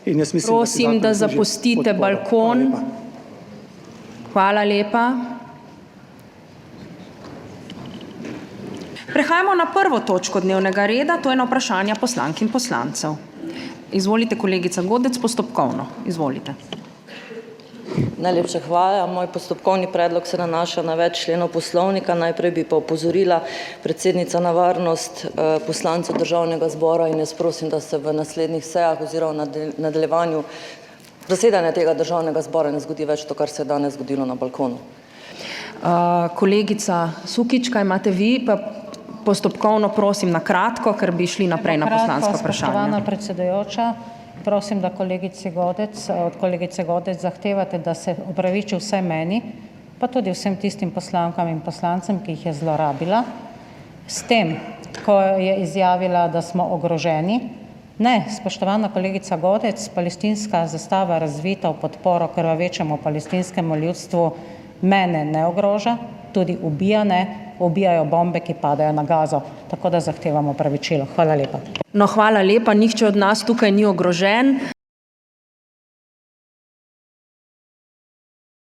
In jaz mislim, Prosim, da zapustite balkon. Hvala lepa. Prehajamo na 1. točko dnevnega reda, to je na vprašanja poslank in poslancev. Izvolite, kolegica Godec, postopkovno. Izvolite. Najlepša hvala. Moj postopkovni predlog se nanaša na več členov Poslovnika. Najprej bi pa opozorila predsednica na varnost poslancev Državnega zbora in jaz prosim, da se v naslednjih sejah oziroma nadaljevanju zasedanja tega Državnega zbora ne zgodi več to, kar se je danes zgodilo na balkonu. Kolegica Sukič, kaj imate vi? Pa postopkovno prosim na kratko, ker bi šli naprej na poslanska vprašanja. Spoštovana predsedujoča, prosim, da od kolegice Godec zahtevate, da se opraviči vsaj meni, pa tudi vsem tistim poslankam in poslancem, ki jih je zlorabila, s tem, ko je izjavila, da smo ogroženi. Ne, spoštovana kolegica Godec, palestinska zastava razvita v podporo krvavečemu palestinskemu ljudstvu mene ne ogroža, tudi ubija ne, ubijajo bombe, ki padajo na Gazo. Tako da zahtevamo opravičilo. Hvala lepa. No, hvala lepa. Nihče od nas tukaj ni ogrožen.